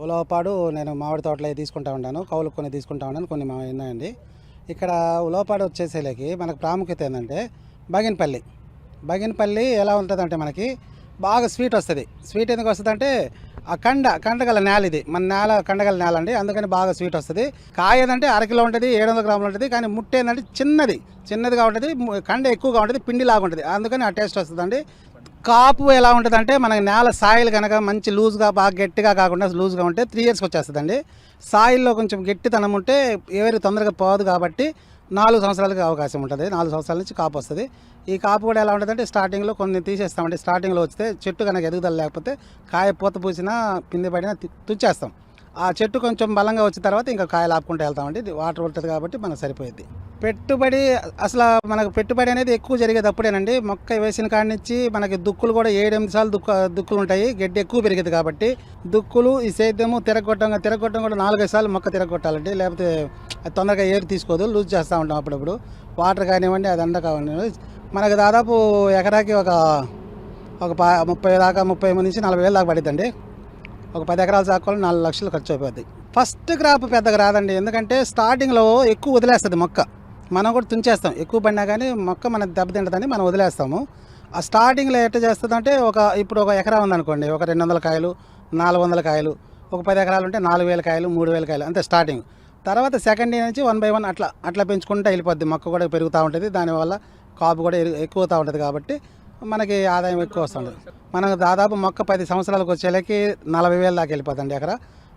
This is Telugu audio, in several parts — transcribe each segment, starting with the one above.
ఉలవపాడు నేను మామిడి తోటలో తీసుకుంటా ఉన్నాను. కౌలుకు కొన్ని తీసుకుంటా ఉన్నాను. కొన్ని మా ఉన్నాయండి. ఇక్కడ ఉలవపాడు వచ్చేసేలకి మనకు ప్రాముఖ్యత ఏంటంటే బగినపల్లి. బగినపల్లి ఎలా ఉంటుందంటే మనకి బాగా స్వీట్ వస్తుంది. స్వీట్ ఎందుకు వస్తుందంటే ఆ కండగల నేల ఇది. మన నేల కండగల నేల అండి. అందుకని బాగా స్వీట్ వస్తుంది. కాయ ఏదంటే అరకిలో ఉంటుంది, 700 గ్రాములు ఉంటుంది. కానీ ముట్ట ఏంటంటే చిన్నదిగా ఉంటుంది, కండ ఎక్కువగా ఉంటుంది, పిండిలాగా ఉంటుంది. అందుకని ఆ టేస్ట్ వస్తుందండి. కాపు ఎలా ఉంటుందంటే మనకి నేల సాయిల్ కనుక మంచి లూజ్గా బాగా గట్టిగా కాకుండా లూజ్గా ఉంటే 3 ఇయర్స్కి వచ్చేస్తుందండి. సాయిల్లో కొంచెం గట్టితనం ఉంటే ఎవరి తొందరగా పోదు కాబట్టి 4 సంవత్సరాలకి అవకాశం ఉంటుంది. 4 సంవత్సరాల నుంచి కాపు వస్తుంది. ఈ కాపు కూడా ఎలా ఉంటుందంటే స్టార్టింగ్లో కొన్ని తీసేస్తామండి. స్టార్టింగ్లో వస్తే చెట్టు కనుక ఎదుగుదల లేకపోతే కాయ పూత పూసినా పిండి పడినా తుంచేస్తాం. ఆ చెట్టు కొంచెం బలంగా వచ్చిన తర్వాత ఇంకా కాయలు ఆపుకుంటూ వెళ్తామండి. వాటర్ ఉంటుంది కాబట్టి మనకు సరిపోయింది. పెట్టుబడి అసలు మనకు పెట్టుబడి అనేది ఎక్కువ జరిగేది అప్పుడేనండి. మొక్క వేసిన కాడి నుంచి మనకి దుక్కులు కూడా 7-8 సార్లు దుక్కులు ఉంటాయి. గడ్డి ఎక్కువ పెరిగేది కాబట్టి దుక్కులు ఈ సేద్యము తిరగొట్టం కూడా 4-5 సార్లు మొక్క తిరగొట్టాలండి. లేకపోతే అది తొందరగా ఏరు తీసుకోదు, లూజ్ చేస్తూ ఉంటాం అప్పుడప్పుడు. వాటర్ కానివ్వండి, అది అండ కానివ్వండి. మనకు దాదాపు ఎకరాకి ఒక 30 నుంచి 40 వేలు దాకా పడిద్దండి. ఒక 10 ఎకరాలు సాకోవాలి 4 లక్షలు ఖర్చు అయిపోద్ది. ఫస్ట్ క్రాప్ పెద్దగా రాదండి. ఎందుకంటే స్టార్టింగ్లో ఎక్కువ వదిలేస్తుంది మొక్క. మనం కూడా తుంచేస్తాం. ఎక్కువ పడినా కానీ మొక్క మనకు దెబ్బతింటుందని మనం వదిలేస్తాము. ఆ స్టార్టింగ్లో ఎట్లా చేస్తుందంటే ఇప్పుడు ఒక ఎకరా ఉందనుకోండి, ఒక 200 కాయలు, 400 కాయలు, ఒక 10 ఎకరాలు ఉంటే 4000 కాయలు, 3000 కాయలు అంతే స్టార్టింగ్. తర్వాత సెకండ్ ఇయర్ నుంచి 1 by 1 అట్లా పెంచుకుంటూ వెళ్ళిపోద్ది. మొక్క కూడా పెరుగుతూ ఉంటుంది. దానివల్ల కాపు కూడా ఎక్కువతూ ఉంటుంది కాబట్టి మనకి ఆదాయం ఎక్కువ వస్తుంది. మనకు దాదాపు మొక్క 10 సంవత్సరాలకు వచ్చేలకి 40,000 దాకా వెళ్ళిపోతుంది ఎకరా.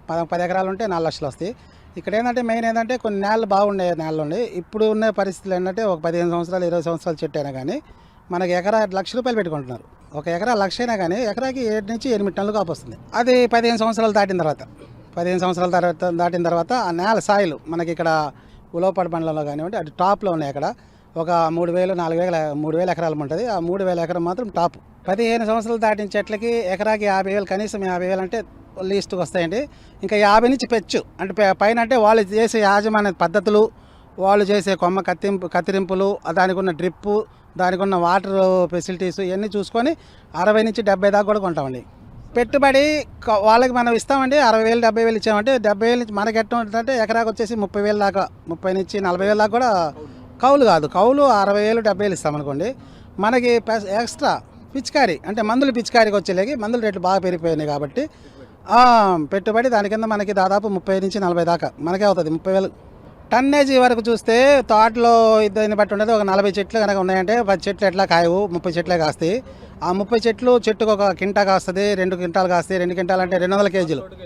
10 ఎకరాలు ఉంటే 4 లక్షలు వస్తాయి. ఇక్కడ ఏంటంటే మెయిన్ ఏంటంటే కొన్ని నేలలు బాగుండే నేలలు ఉండి ఇప్పుడు ఉన్న పరిస్థితులు ఏంటంటే ఒక 15 సంవత్సరాలు 20 సంవత్సరాలు చెట్టు అయినా కానీ మనకి ఎకరా ₹1,00,000 పెట్టుకుంటున్నారు. ఒక ఎకరా 1,00,000 అయినా కానీ ఎకరాకి 7 నుంచి 8 టన్నులు కాపు వస్తుంది. అది 15 సంవత్సరాలు దాటిన తర్వాత ఆ నేల సాయిలు మనకి ఇక్కడ ఉలవపాడు మండలంలో కానివ్వండి అటు టాప్లో ఉన్నాయి. అక్కడ ఒక 3,000 ఎకరాలు ఉంటుంది. ఆ 3,000 ఎకరం మాత్రం టాప్. 15 సంవత్సరాలు దాటిన చెట్లకి ఎకరాకి 50,000 కనీసం 50,000 అంటే లీస్ట్కి వస్తాయండి. ఇంకా 50 నుంచి పెచ్చు అంటే పైన అంటే వాళ్ళు చేసే యాజమాన్య పద్ధతులు, వాళ్ళు చేసే కొమ్మ కత్తిరింపులు, దానికి ఉన్న డ్రిప్పు, దానికి ఉన్న వాటర్ ఫెసిలిటీస్ ఇవన్నీ చూసుకొని 60 నుంచి 70 దాకా కూడా కొంటామండి. పెట్టుబడి వాళ్ళకి మనం ఇస్తామండి. 60,000 70,000 ఇచ్చామంటే 70,000 నుంచి మనకి ఎట్లా ఉంటుందంటే ఎకరాకి వచ్చేసి 30,000 దాకా, 30 నుంచి 40,000 దాకా కూడా కౌలు కాదు. కౌలు 60,000 70,000 ఇస్తామనుకోండి. మనకి ఎక్స్ట్రా పిచికారీ అంటే పిచికారీకి వచ్చేలేకి మందుల రేట్లు బాగా పెరిగిపోయినాయి కాబట్టి పెట్టుబడి దాని కింద మనకి దాదాపు 30 నుంచి 40 దాకా మనకే అవుతుంది. 30,000 టన్నేజీ వరకు చూస్తే తోటలో దాన్ని బట్టి ఉండదు. ఒక 40 చెట్లు కనుక ఉన్నాయంటే 10 చెట్లు ఎట్లా కాయవు, 30 చెట్లే కాస్తాయి. ఆ 30 చెట్లు చెట్టుకు 1 కింటా కాస్తుంది, 2 క్వింటాలు కాస్తాయి. 2 క్వింటాలు అంటే 200 కేజీలు.